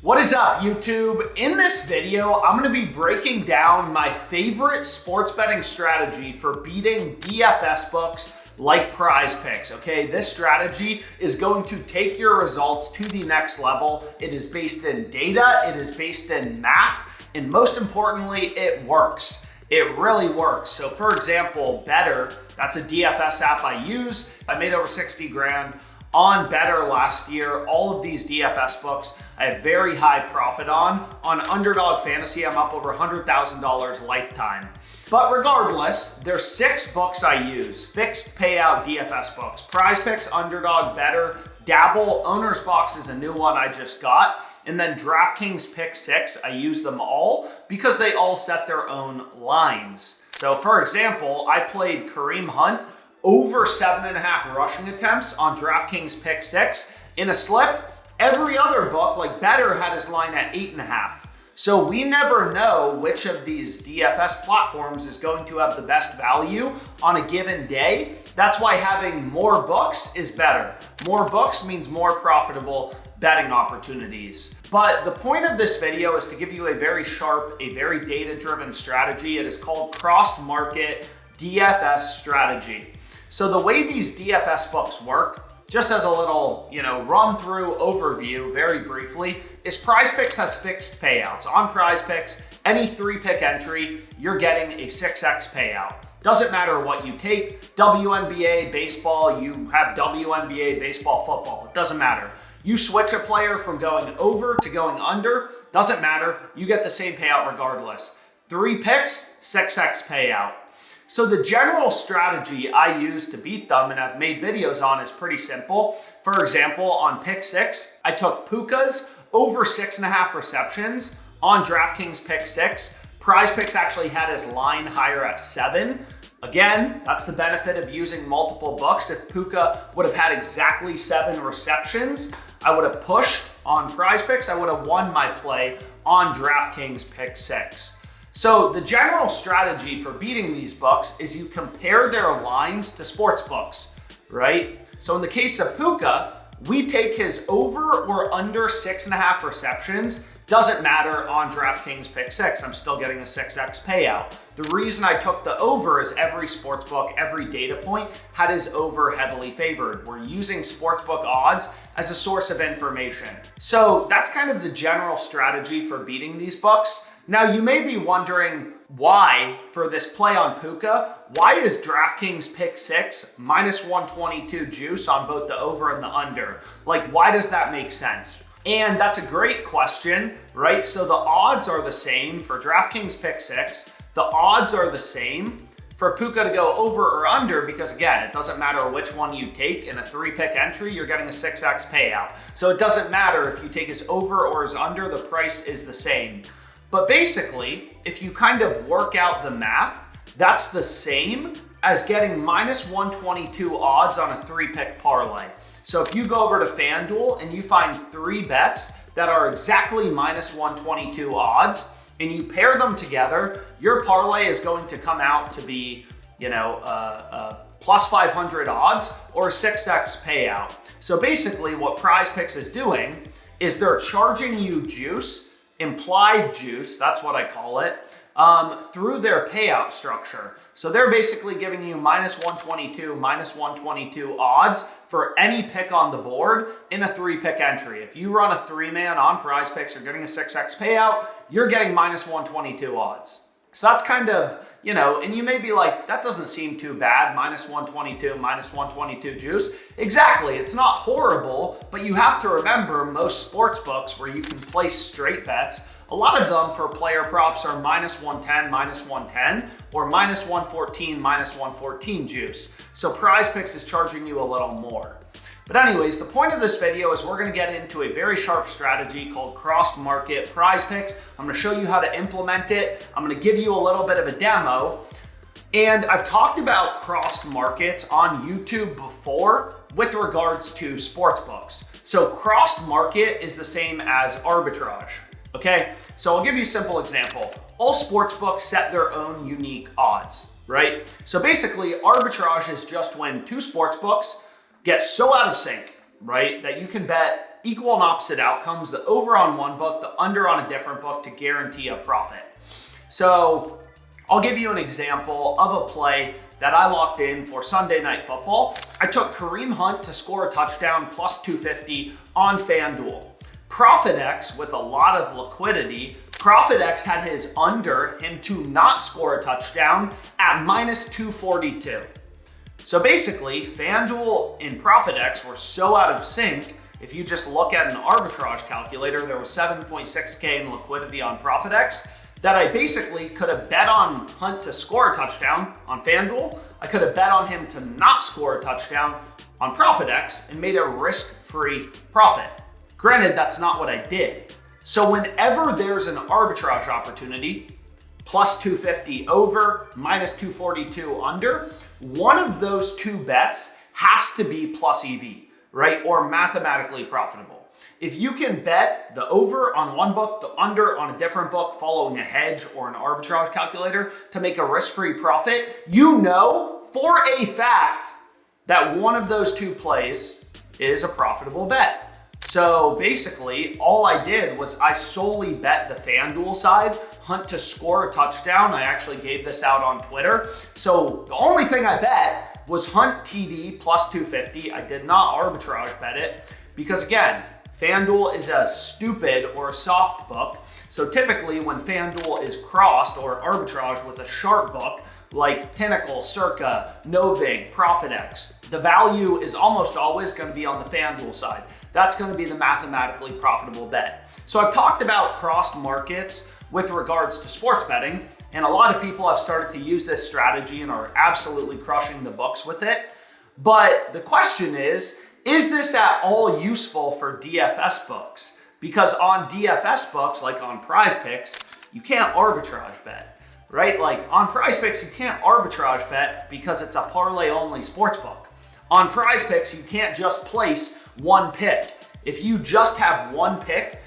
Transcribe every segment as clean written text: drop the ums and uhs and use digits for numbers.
What is up, YouTube? In this video, I'm gonna be breaking down my favorite sports betting strategy for beating DFS books like PrizePicks, okay? This strategy is going to take your results to the next level. It is based in data, it is based in math, and most importantly, it works. It really works. So for example, Better, that's a DFS app I use. I made over 60 grand on Better last year. All of these DFS books I have very high profit on. On Underdog Fantasy, I'm up over $100,000 lifetime. But regardless, there's 6 books I use, fixed payout DFS books. PrizePicks, Underdog, Better, Dabble, Owner's Box is a new one I just got. And then DraftKings Pick 6, I use them all because they all set their own lines. So for example, I played Kareem Hunt over 7.5 rushing attempts on DraftKings Pick 6 in a slip. Every other book, like Better, had his line at 8.5. So we never know which of these DFS platforms is going to have the best value on a given day. That's why having more books is better. More books means more profitable betting opportunities. But the point of this video is to give you a very sharp, a very data-driven strategy. It is called cross-market DFS strategy. So the way these DFS books work, just as a little, run through overview very briefly, is PrizePicks has fixed payouts. On PrizePicks, any 3-pick entry, you're getting a 6x payout. Doesn't matter what you take, WNBA, baseball, you have WNBA, baseball, football, it doesn't matter. You switch a player from going over to going under, doesn't matter, you get the same payout regardless. 3 picks, 6x payout. So the general strategy I use to beat them, and I've made videos on, is pretty simple. For example, on Pick 6, I took Puka's over 6.5 receptions on DraftKings Pick 6. PrizePicks actually had his line higher at 7. Again, that's the benefit of using multiple books. If Puka would have had exactly 7 receptions, I would have pushed on PrizePicks. I would have won my play on DraftKings Pick 6. So the general strategy for beating these books is you compare their lines to sports books, right? So in the case of Puka, we take his over or under 6.5 receptions. Doesn't matter on DraftKings Pick 6, I'm still getting a 6x payout. The reason I took the over is every sportsbook, every data point had his over heavily favored. We're using sportsbook odds as a source of information. So that's kind of the general strategy for beating these books. Now you may be wondering why, for this play on Puka, why is DraftKings Pick 6 minus 122 juice on both the over and the under? Like, why does that make sense? And that's a great question, right? So the odds are the same for DraftKings Pick 6. The odds are the same for Puka to go over or under because, again, it doesn't matter which one you take. In a 3-pick entry, you're getting a 6x payout. So it doesn't matter if you take his over or his under, the price is the same. But basically, if you kind of work out the math, that's the same as getting minus 122 odds on a 3-pick parlay. So if you go over to FanDuel and you find 3 bets that are exactly minus 122 odds, and you pair them together, your parlay is going to come out to be, plus 500 odds or a 6x payout. So basically what PrizePicks is doing is they're charging you juice, implied juice, that's what I call it, through their payout structure. So they're basically giving you minus 122 odds for any pick on the board in a 3-pick entry. If you run a 3-man on PrizePicks, you're getting a 6x payout, you're getting minus 122 odds. So that's kind of, and you may be like, that doesn't seem too bad, minus 122 juice. Exactly, it's not horrible, but you have to remember most sports books where you can place straight bets, a lot of them for player props are minus 110, or minus 114 juice. So PrizePicks is charging you a little more. But anyways, the point of this video is we're gonna get into a very sharp strategy called cross-market PrizePicks. I'm gonna show you how to implement it. I'm gonna give you a little bit of a demo. And I've talked about cross markets on YouTube before with regards to sports books. So cross market is the same as arbitrage. Okay, so I'll give you a simple example. All sports books set their own unique odds, right? So basically, arbitrage is just when 2 sports books get so out of sync, right, that you can bet equal and opposite outcomes, the over on one book, the under on a different book to guarantee a profit. So I'll give you an example of a play that I locked in for Sunday Night Football. I took Kareem Hunt to score a touchdown plus 250 on FanDuel. ProfitX, with a lot of liquidity, ProfitX had his under him to not score a touchdown at minus 242. So basically, FanDuel and ProfitX were so out of sync. If you just look at an arbitrage calculator, there was 7.6K in liquidity on ProfitX that I basically could have bet on Hunt to score a touchdown on FanDuel. I could have bet on him to not score a touchdown on ProfitX and made a risk-free profit. Granted, that's not what I did. So whenever there's an arbitrage opportunity, plus 250 over, minus 242 under, one of those two bets has to be plus EV, right? Or mathematically profitable. If you can bet the over on one book, the under on a different book, following a hedge or an arbitrage calculator to make a risk-free profit, you know for a fact that one of those two plays is a profitable bet. So basically, all I did was I solely bet the FanDuel side, Hunt to score a touchdown. I actually gave this out on Twitter. So the only thing I bet was Hunt TD plus 250. I did not arbitrage bet it because, again, FanDuel is a stupid or a soft book. So typically when FanDuel is crossed or arbitrage with a sharp book like Pinnacle, Circa, Novig, ProfitX, the value is almost always going to be on the FanDuel side. That's going to be the mathematically profitable bet. So I've talked about crossed markets with regards to sports betting, and a lot of people have started to use this strategy and are absolutely crushing the books with it. But the question is this at all useful for DFS books? Because on DFS books, like on PrizePicks, you can't arbitrage bet, right? Like on PrizePicks, you can't arbitrage bet because it's a parlay-only sports book. On PrizePicks, you can't just place one pick. If you just have one pick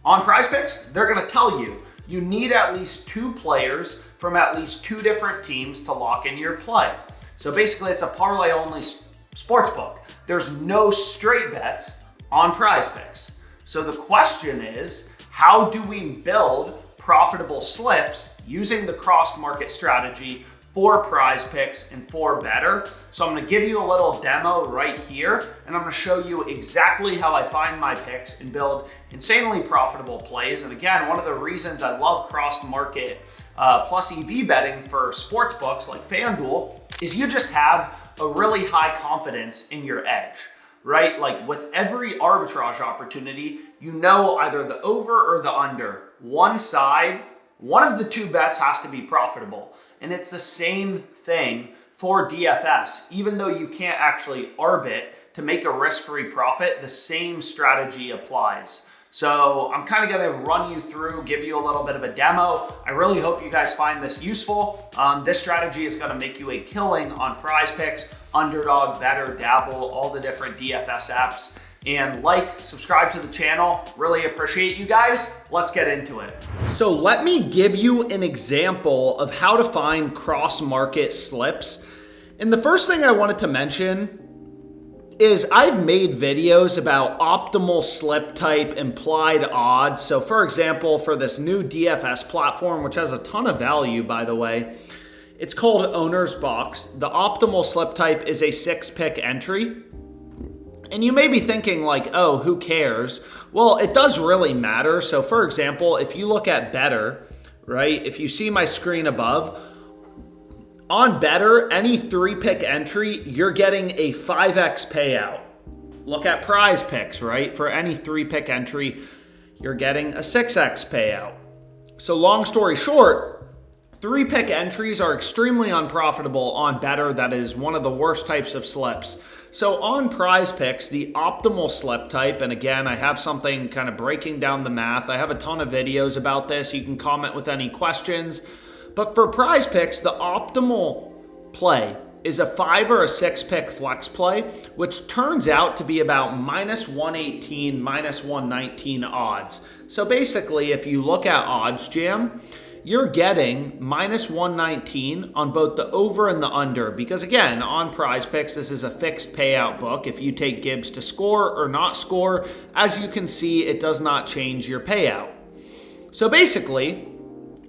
on PrizePicks, they're gonna tell you you need at least two players from at least two different teams to lock in your play. So basically, it's a parlay-only sports book. There's no straight bets on PrizePicks. So the question is, how do we build profitable slips using the cross market strategy for PrizePicks and for Better? So I'm gonna give you a little demo right here, and I'm gonna show you exactly how I find my picks and build insanely profitable plays. And again, one of the reasons I love cross market plus EV betting for sports books like FanDuel is you just have a really high confidence in your edge, right? Like with every arbitrage opportunity, you know either the over or the under. One side, one of the two bets has to be profitable. And it's the same thing for DFS. Even though you can't actually arbit to make a risk-free profit, the same strategy applies. So I'm kind of going to run you through, give you a little bit of a demo. I really hope you guys find this useful. This strategy is going to make you a killing on PrizePicks, Underdog, Better, Dabble, all the different DFS apps. And like, subscribe to the channel. Really appreciate you guys. Let's get into it. So let me give you an example of how to find cross-market slips. And the first thing I wanted to mention is I've made videos about optimal slip type implied odds. So for example, for this new DFS platform, which has a ton of value, by the way, it's called Owner's Box. The optimal slip type is a 6-pick entry. And you may be thinking like, oh, who cares? Well, it does really matter. So for example, if you look at Better, right? If you see my screen above, on Better, any 3-pick entry, you're getting a 5x payout. Look at PrizePicks, right? For any 3-pick entry, you're getting a 6x payout. So long story short, 3-pick entries are extremely unprofitable on Better. That is one of the worst types of slips. So on PrizePicks, the optimal slip type, and again, I have something kind of breaking down the math. I have a ton of videos about this. You can comment with any questions. But for PrizePicks, the optimal play is a 5 or a 6-pick flex play, which turns out to be about minus 118, minus 119 odds. So basically, if you look at OddsJam, you're getting minus 119 on both the over and the under. Because again, on PrizePicks, this is a fixed payout book. If you take Gibbs to score or not score, as you can see, it does not change your payout. So basically,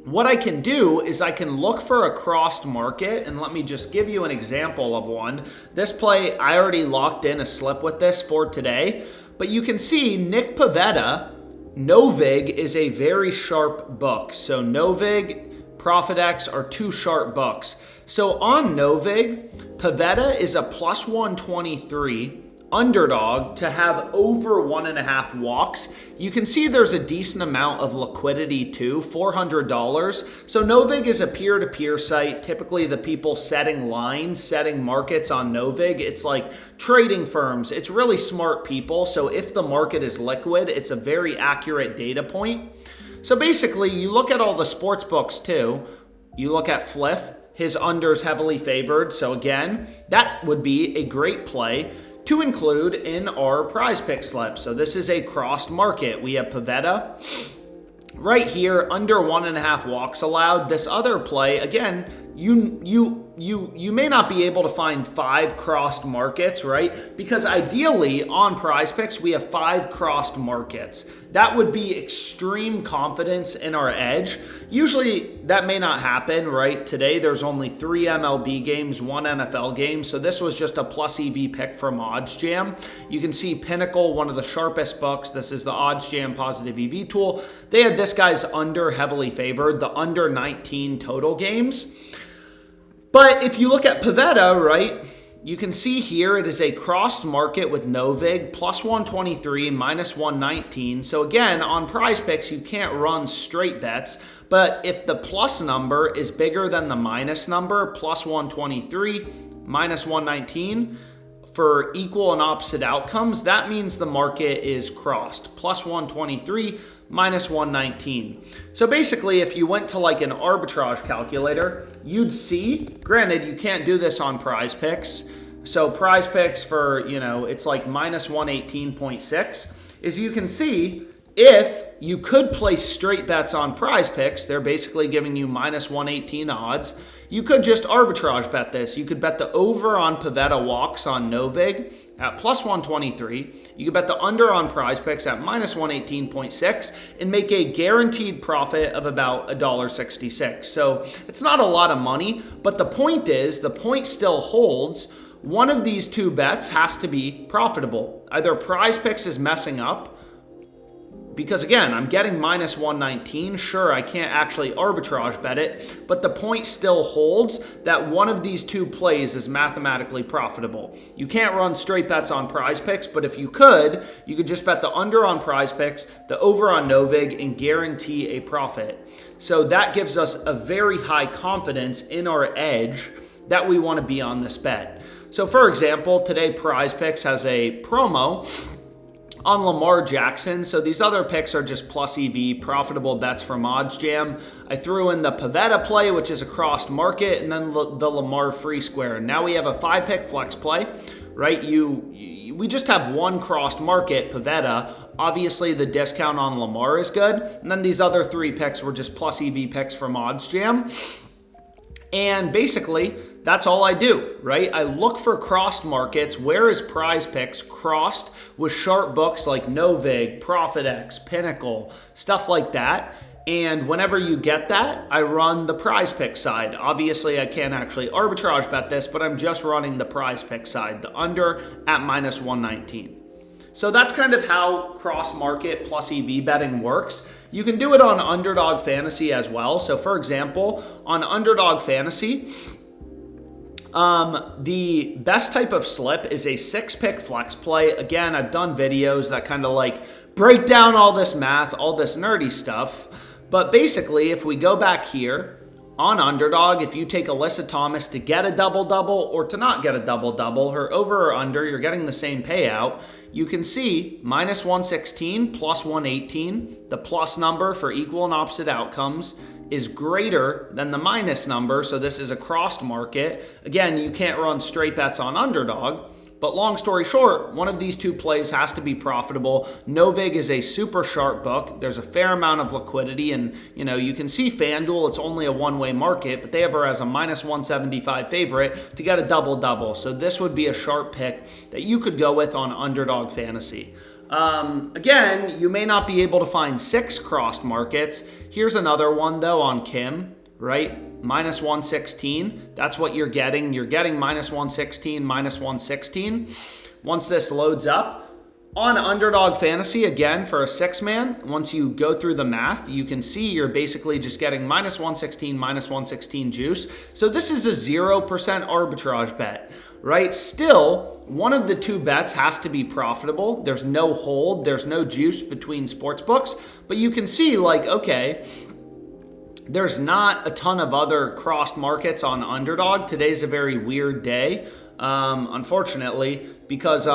what I can do is I can look for a crossed market, and let me just give you an example of one. This play, I already locked in a slip with this for today, but you can see Nick Pivetta, Novig is a very sharp book. So Novig, ProfitX are two sharp books. So on Novig, Pivetta is a plus 123 underdog to have over 1.5 walks. You can see there's a decent amount of liquidity too, $400. So Novig is a peer-to-peer site. Typically the people setting lines, setting markets on Novig, it's like trading firms. It's really smart people. So if the market is liquid, it's a very accurate data point. So basically you look at all the sports books too. You look at Fliff, his unders heavily favored. So again, that would be a great play to include in our PrizePick slip. So this is a crossed market. We have Pivetta right here, under 1.5 walks allowed. This other play, again, you may not be able to find 5 crossed markets, right? Because ideally on PrizePicks, we have 5 crossed markets. That would be extreme confidence in our edge. Usually that may not happen, right? Today there's only 3 MLB games, 1 NFL game. So this was just a plus EV pick from OddsJam. You can see Pinnacle, one of the sharpest books. This is the OddsJam positive EV tool. They had this guy's under heavily favored, the under 19 total games. But if you look at Pivetta, right, you can see here it is a crossed market with Novig, plus 123, minus 119. So again, on PrizePicks, you can't run straight bets. But if the plus number is bigger than the minus number, plus 123, minus 119, for equal and opposite outcomes, that means the market is crossed. Plus 123, minus 119. So basically, if you went to like an arbitrage calculator, you'd see, granted, you can't do this on PrizePicks. So PrizePicks for, it's like minus 118.6, is you can see if you could place straight bets on PrizePicks, they're basically giving you minus 118 odds. You could just arbitrage bet this. You could bet the over on Pivetta walks on Novig at plus 123. You could bet the under on PrizePicks at minus 118.6 and make a guaranteed profit of about $1.66. So it's not a lot of money, but the point is, the point still holds. One of these two bets has to be profitable. Either PrizePicks is messing up, because again, I'm getting minus 119. Sure, I can't actually arbitrage bet it, but the point still holds that one of these two plays is mathematically profitable. You can't run straight bets on PrizePicks, but if you could just bet the under on PrizePicks, the over on Novig, and guarantee a profit. So that gives us a very high confidence in our edge that we want to be on this bet. So for example, today PrizePicks has a promo on Lamar Jackson. So these other picks are just plus EV, profitable bets from OddsJam. I threw in the Pivetta play, which is a crossed market, and then the Lamar free square. Now we have a 5-pick flex play, right? We just have one crossed market, Pivetta. Obviously, the discount on Lamar is good. And then these other 3 picks were just plus EV picks from OddsJam. And basically, that's all I do, right? I look for crossed markets. Where is PrizePicks crossed with sharp books like Novig, ProfitX, Pinnacle, stuff like that. And whenever you get that, I run the PrizePicks side. Obviously, I can't actually arbitrage bet this, but I'm just running the PrizePicks side, the under at minus 119. So that's kind of how cross-market plus EV betting works. You can do it on Underdog Fantasy as well. So for example, on Underdog Fantasy, the best type of slip is a 6-pick flex play. Again, I've done videos that kind of like break down all this math, all this nerdy stuff. But basically, if we go back here, on Underdog, if you take Alyssa Thomas to get a double-double or to not get a double-double, her over or under, you're getting the same payout. You can see minus 116, plus 118. The plus number for equal and opposite outcomes is greater than the minus number, so this is a crossed market. Again, you can't run straight bets on Underdog. But long story short, one of these two plays has to be profitable. Novig is a super sharp book. There's a fair amount of liquidity, and you can see FanDuel, it's only a one-way market, but they have her as a minus 175 favorite to get a double-double. So this would be a sharp pick that you could go with on Underdog Fantasy. Again, you may not be able to find 6 crossed markets. Here's another one though on Kim, right? Minus 116. That's what you're getting. You're getting minus 116, minus 116. Once this loads up, on Underdog Fantasy, again, for a 6-man, once you go through the math, you can see you're basically just getting minus 116 juice. So this is a 0% arbitrage bet, right? Still, one of the two bets has to be profitable. There's no hold, there's no juice between sportsbooks, but you can see, like, okay, there's not a ton of other crossed markets on Underdog. Today's a very weird day, unfortunately, because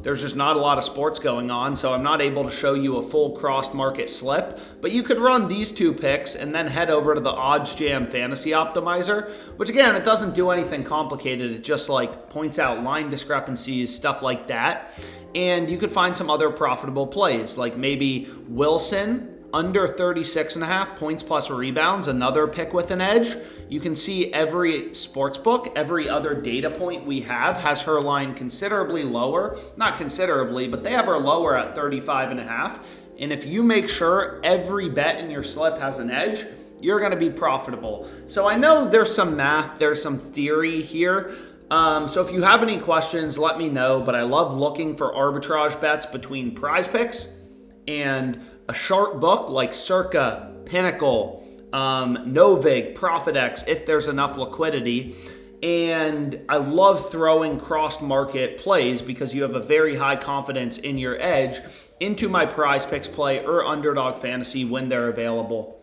there's just not a lot of sports going on, so I'm not able to show you a full crossed market slip. But you could run these two picks and then head over to the Odds Jam Fantasy Optimizer, which again, it doesn't do anything complicated. It just like points out line discrepancies, stuff like that. And you could find some other profitable plays, like maybe Wilson under 36.5 points plus rebounds, another pick with an edge. You can see every sports book, every other data point we have has her line considerably lower. Not considerably, but they have her lower at 35.5. And if you make sure every bet in your slip has an edge, you're going to be profitable. So I know there's some math, there's some theory here. So if you have any questions, let me know. But I love looking for arbitrage bets between PrizePicks and a sharp book like Circa, Pinnacle, Novig, ProfitX, if there's enough liquidity. And I love throwing crossed market plays because you have a very high confidence in your edge into my PrizePicks play or Underdog Fantasy when they're available.